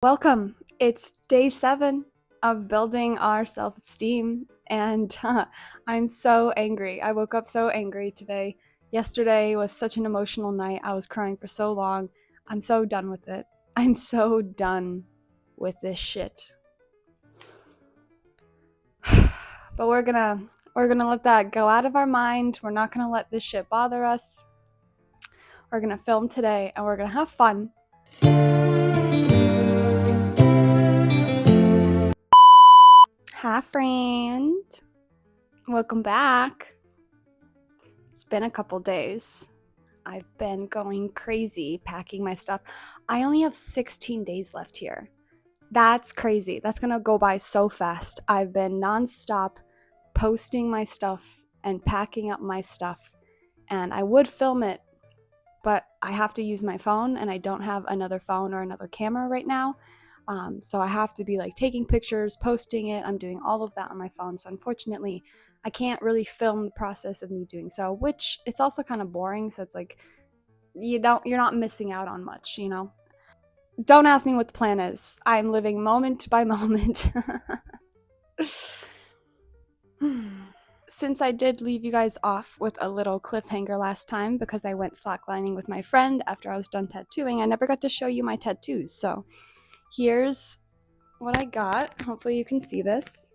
Welcome. It's day 7 of building our self-esteem, and I'm so angry. I woke up so angry today. Yesterday was such an emotional night. I was crying for so long. I'm so done with it. I'm so done with this shit. But we're gonna let that go out of our mind. We're not gonna let this shit bother us. We're gonna film today, and we're gonna have fun. Hi, friend. Welcome back. It's been a couple days. I've been going crazy packing my stuff. I only have 16 days left here. That's crazy. That's gonna go by so fast. I've been nonstop posting my stuff and packing up my stuff. And I would film it, but I have to use my phone, and I don't have another phone or another camera right now. So I have to be like taking pictures, posting it. I'm doing all of that on my phone. So unfortunately, I can't really film the process of me doing so, which it's also kind of boring. So it's like you're not missing out on much, you know. Don't ask me what the plan is. I'm living moment by moment. Since I did leave you guys off with a little cliffhanger last time because I went slacklining with my friend after I was done tattooing, I never got to show you my tattoos. So here's what I got. Hopefully you can see this.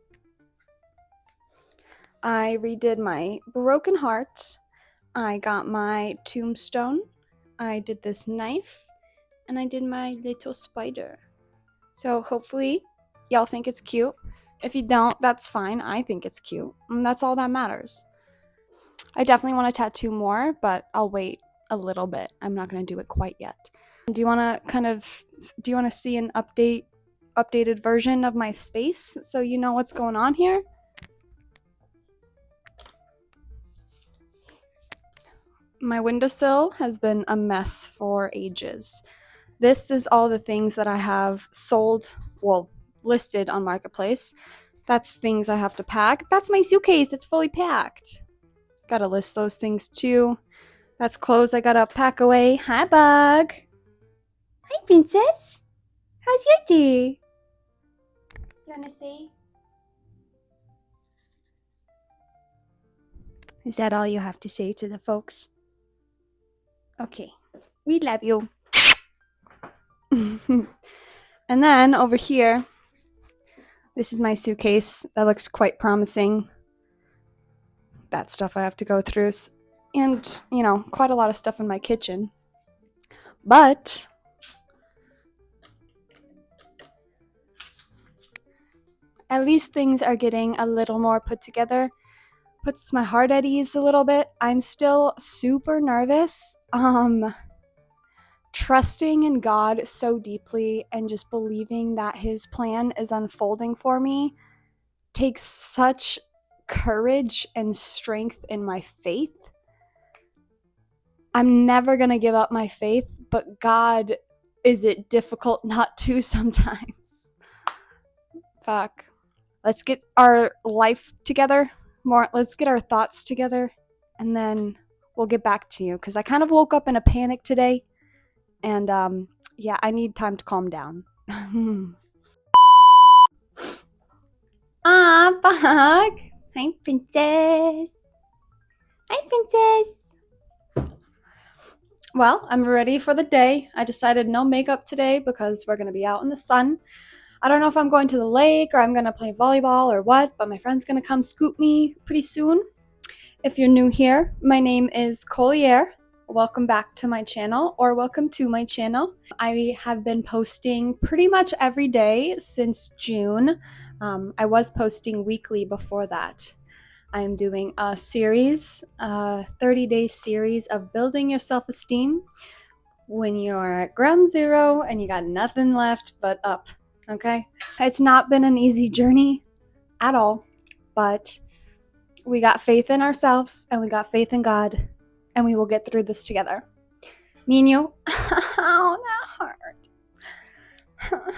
I redid my broken heart. I got my tombstone. I did this knife. And I did my little spider. So hopefully y'all think it's cute. If you don't, that's fine. I think it's cute. And that's all that matters. I definitely want to tattoo more, but I'll wait a little bit. I'm not going to do it quite yet. Do you want to see an updated version of my space so you know what's going on here? My windowsill has been a mess for ages. This is all the things that I have sold, listed on Marketplace. That's things I have to pack. That's my suitcase, it's fully packed. Gotta list those things too. That's clothes I gotta pack away. Hi, Bug. Hi, Princess. How's your day? You wanna say? Is that all you have to say to the folks? Okay. We love you. And then over here, this is my suitcase. That looks quite promising. That stuff I have to go through. And, quite a lot of stuff in my kitchen. But at least things are getting a little more put together. Puts my heart at ease a little bit. I'm still super nervous. Trusting in God so deeply and just believing that his plan is unfolding for me takes such courage and strength in my faith. I'm never going to give up my faith, but God, is it difficult not to sometimes? Fuck. Let's get our life together. Let's get our thoughts together, and then we'll get back to you, because I kind of woke up in a panic today, and I need time to calm down. Bug. Hi, Princess. Hi, Princess. Well, I'm ready for the day. I decided no makeup today because we're going to be out in the sun. I don't know if I'm going to the lake or I'm going to play volleyball or what, but my friend's going to come scoop me pretty soon. If you're new here, my name is ColieAir. Welcome back to my channel, or welcome to my channel. I have been posting pretty much every day since June. I was posting weekly before that. I'm doing a series, a 30-day series of building your self-esteem when you're at ground zero and you got nothing left but up, okay? It's not been an easy journey at all, but we got faith in ourselves and we got faith in God, and we will get through this together. Me and you. Oh, that hurt.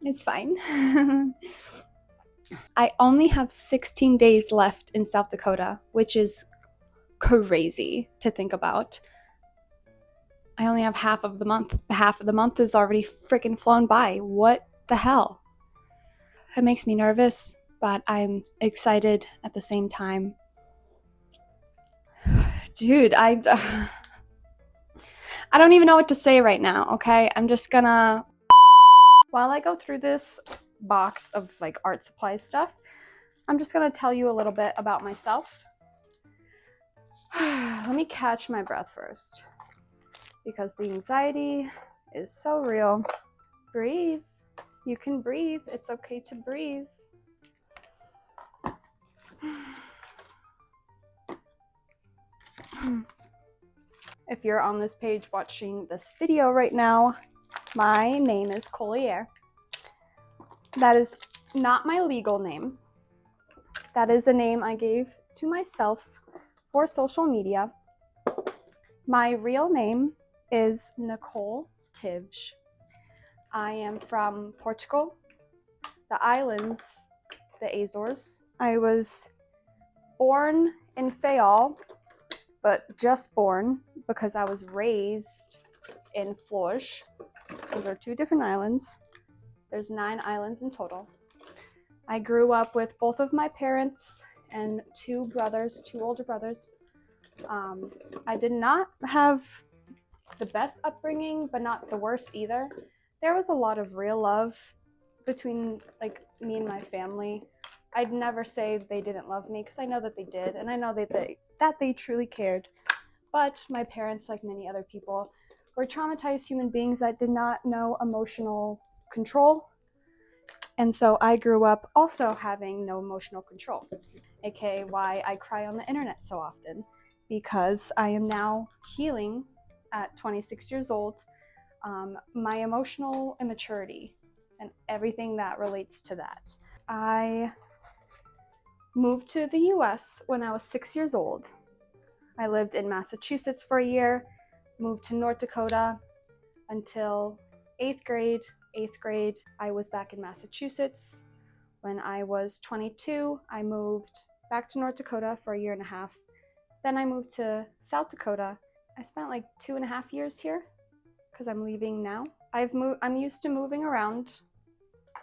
It's fine. I only have 16 days left in South Dakota, which is crazy to think about. I only have half of the month. The half of the month is already freaking flown by. What the hell? It makes me nervous, but I'm excited at the same time. Dude, I don't even know what to say right now, okay? I'm just gonna, while I go through this box of like art supply stuff, I'm just gonna tell you a little bit about myself. Let me catch my breath first, because the anxiety is so real. Breathe. You can breathe. It's okay to breathe. If you're on this page watching this video right now, my name is ColieAir. That is not my legal name. That is a name I gave to myself for social media. My real name is Nicole Tivge. I am from Portugal, the islands, the Azores. I was born in Fayal, but just born because I was raised in Flores. Those are two different islands. There's 9 islands in total. I grew up with both of my parents and 2 brothers, 2 older brothers. I did not have the best upbringing, but not the worst either. There was a lot of real love between like me and my family. I'd never say they didn't love me, because I know that they did, and I know that they truly cared. But my parents, like many other people, were traumatized human beings that did not know emotional control. And so I grew up also having no emotional control, aka why I cry on the internet so often, because I am now healing at 26 years old, my emotional immaturity and everything that relates to that. I moved to the US when I was 6 years old. I lived in Massachusetts for a year, moved to North Dakota until 8th grade. 8th grade, I was back in Massachusetts. When I was 22, I moved back to North Dakota for a year and a half. Then I moved to South Dakota. I spent like 2.5 years here because I'm leaving now. I'm used to moving around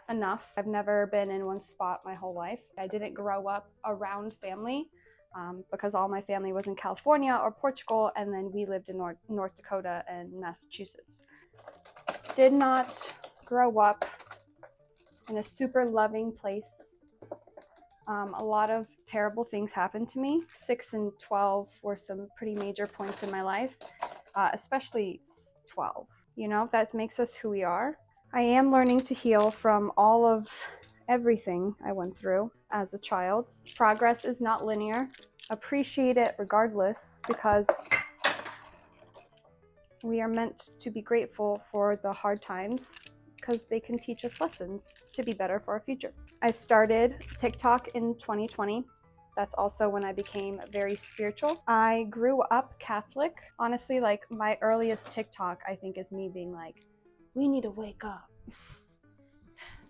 enough. I've never been in one spot my whole life. I didn't grow up around family because all my family was in California or Portugal, and then we lived in North Dakota and Massachusetts. Did not grow up in a super loving place. A lot of terrible things happened to me. 6 and 12 were some pretty major points in my life, especially 12. You know, that makes us who we are. I am learning to heal from all of everything I went through as a child. Progress is not linear. Appreciate it regardless, because we are meant to be grateful for the hard times, because they can teach us lessons to be better for our future. I started TikTok in 2020. That's also when I became very spiritual. I grew up Catholic. Honestly, like my earliest TikTok, I think, is me being like, we need to wake up.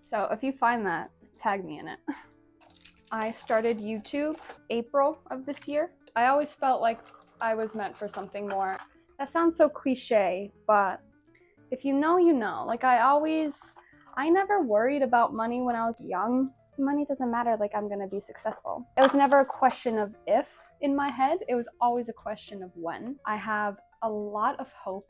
So if you find that, tag me in it. I started YouTube April of this year. I always felt like I was meant for something more. That sounds so cliche, but if you know, you know. Like I never worried about money when I was young. Money doesn't matter, like I'm gonna be successful. It was never a question of if in my head, it was always a question of when. I have a lot of hope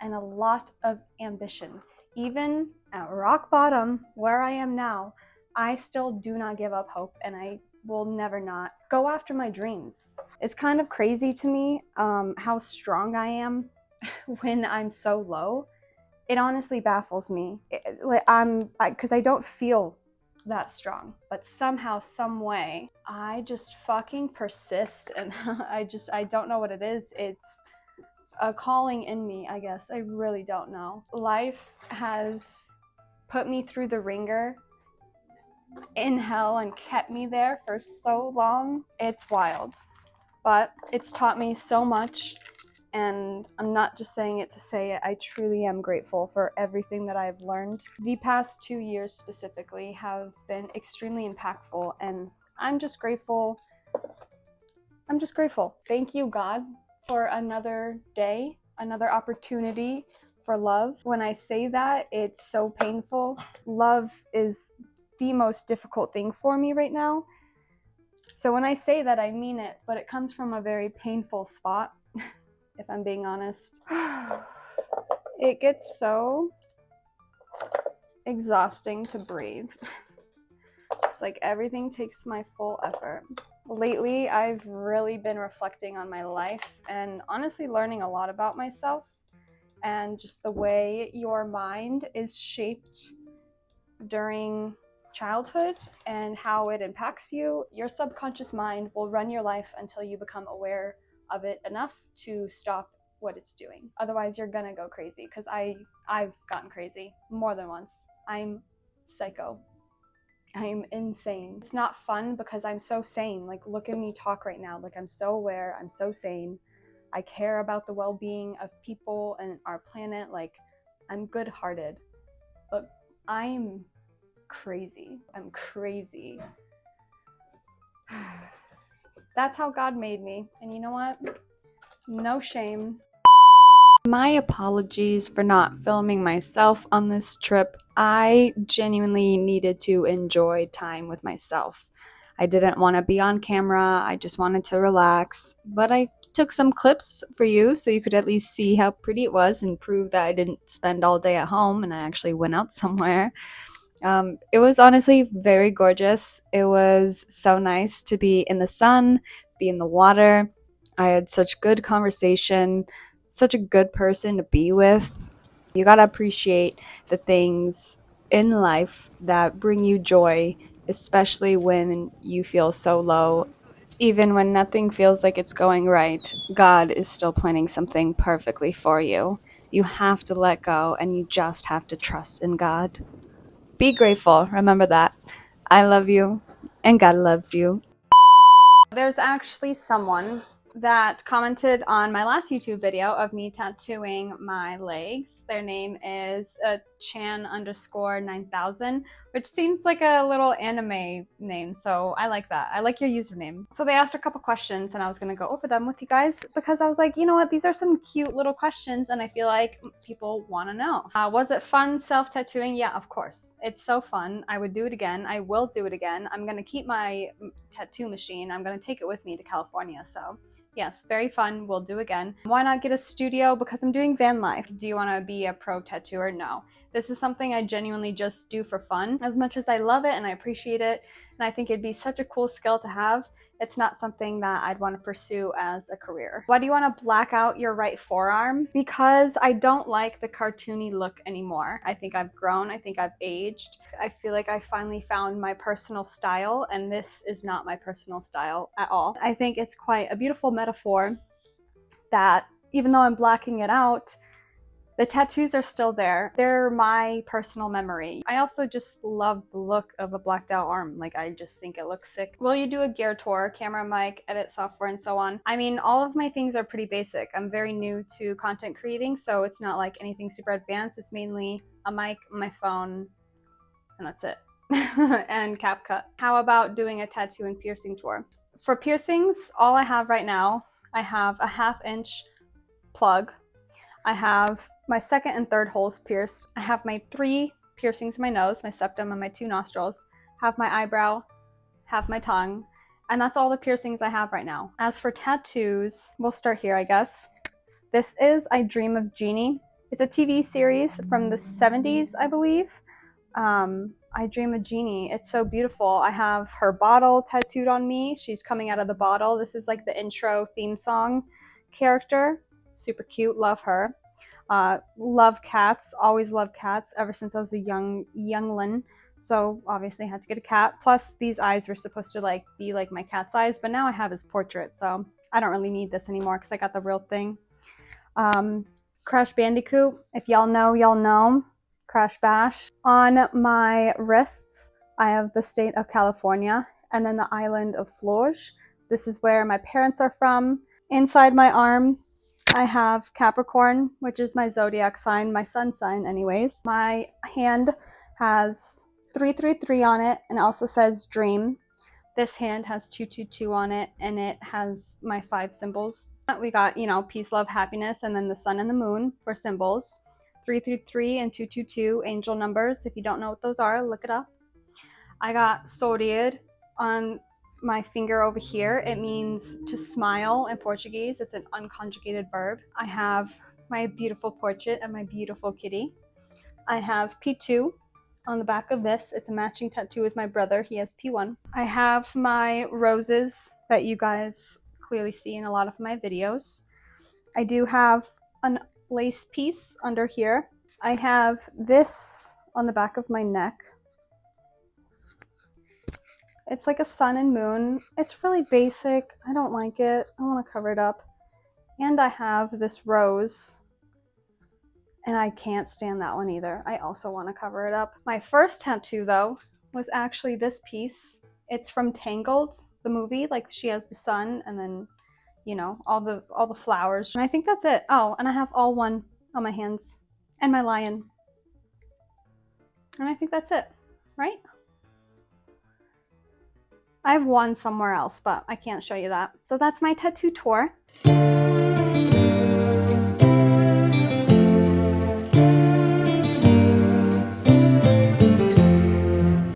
and a lot of ambition. Even at rock bottom, where I am now, I still do not give up hope, and I will never not go after my dreams. It's kind of crazy to me how strong I am when I'm so low. It honestly baffles me. Because I don't feel that strong, but somehow, some way, I just fucking persist, and I don't know what it is. It's a calling in me, I guess. I really don't know. Life has put me through the ringer in hell and kept me there for so long. It's wild, but it's taught me so much. And I'm not just saying it to say it. I truly am grateful for everything that I've learned. The past 2 years specifically have been extremely impactful, and I'm just grateful. Thank you, God, for another day. another opportunity for love. When I say that, it's so painful. Love is the most difficult thing for me right now. So when I say that, I mean it, but it comes from a very painful spot, if I'm being honest. It gets so exhausting to breathe. It's like everything takes my full effort. Lately, I've really been reflecting on my life and honestly learning a lot about myself and just the way your mind is shaped during childhood and how it impacts you. Your subconscious mind will run your life until you become aware of it enough to stop what it's doing. Otherwise, you're gonna go crazy, because I've gotten crazy more than once. I'm psycho. I'm insane. It's not fun because I'm so sane. Like, look at me talk right now. Like, I'm so aware, I'm so sane. I care about the well-being of people and our planet. Like, I'm good-hearted, but I'm crazy. I'm crazy. That's how God made me. And you know what? No shame. My apologies for not filming myself on this trip. I genuinely needed to enjoy time with myself. I didn't want to be on camera, I just wanted to relax, but I took some clips for you so you could at least see how pretty it was and prove that I didn't spend all day at home and I actually went out somewhere. It was honestly very gorgeous. It was so nice to be in the sun, be in the water. I had such good conversation, such a good person to be with. You gotta appreciate the things in life that bring you joy, especially when you feel so low. Even when nothing feels like it's going right, God is still planning something perfectly for you. You have to let go and you just have to trust in God. Be grateful. Remember that. I love you, and God loves you. There's actually someone that commented on my last YouTube video of me tattooing my legs. Their name is Chan_9000, which seems like a little anime name, so I like that. I like your username. So they asked a couple questions and I was gonna go over them with you guys because I was like, you know what, these are some cute little questions and I feel like people wanna know. Was it fun self-tattooing? Yeah, of course. It's so fun. I would do it again. I will do it again. I'm gonna keep my tattoo machine. I'm gonna take it with me to California, so yes, very fun. We'll do again. Why not get a studio? Because I'm doing van life. Do you want to be a pro tattooer? No. This is something I genuinely just do for fun. As much as I love it and I appreciate it, and I think it'd be such a cool skill to have, it's not something that I'd want to pursue as a career. Why do you want to black out your right forearm? Because I don't like the cartoony look anymore. I think I've grown. I think I've aged. I feel like I finally found my personal style, and this is not my personal style at all. I think it's quite a beautiful metaphor that even though I'm blacking it out, the tattoos are still there. They're my personal memory. I also just love the look of a blacked out arm. Like, I just think it looks sick. Will you do a gear tour, camera, mic, edit software, and so on? I mean, all of my things are pretty basic. I'm very new to content creating, so it's not like anything super advanced. It's mainly a mic, my phone, and that's it. And CapCut. How about doing a tattoo and piercing tour? For piercings, all I have right now, I have a 1/2 inch plug. I have my second and third holes pierced. I have my 3 piercings in my nose, my septum, and my 2 nostrils. Have my eyebrow, have my tongue, and that's all the piercings I have right now. As for tattoos, we'll start here, I guess. This is I Dream of Jeannie. It's a TV series from the 70s, I believe. I Dream of Jeannie. It's so beautiful. I have her bottle tattooed on me. She's coming out of the bottle. This is like the intro theme song character. Super cute. Love her. Love cats. Always loved cats ever since I was a younglin. So obviously I had to get a cat. Plus these eyes were supposed to like be like my cat's eyes, but now I have his portrait, so I don't really need this anymore because I got the real thing. Crash Bandicoot. If y'all know, y'all know. Crash Bash. On my wrists, I have the state of California and then the island of Flores. This is where my parents are from. Inside my arm, I have Capricorn, which is my zodiac sign, my sun sign anyways. My hand has 333 on it and also says dream. This hand has 222 on it and it has my 5 symbols We got, peace, love, happiness, and then the sun and the moon for symbols. 333 and 222 angel numbers. If you don't know what those are, look it up. I got sorrir on my finger over here. It means to smile in Portuguese. It's an unconjugated verb. I have my beautiful portrait of my beautiful kitty. I have P2 on the back of this. It's a matching tattoo with my brother. He has P1. I have my roses that you guys clearly see in a lot of my videos. I do have a lace piece under here. I have this on the back of my neck. It's like a sun and moon. It's really basic. I don't like it. I want to cover it up. And I have this rose. And I can't stand that one either. I also want to cover it up. My first tattoo, though, was actually this piece. It's from Tangled, the movie. Like, she has the sun and then, all the flowers. And I think that's it. Oh, and I have all one on my hands. And my lion. And I think that's it, right? I have one somewhere else, but I can't show you that. So that's my tattoo tour.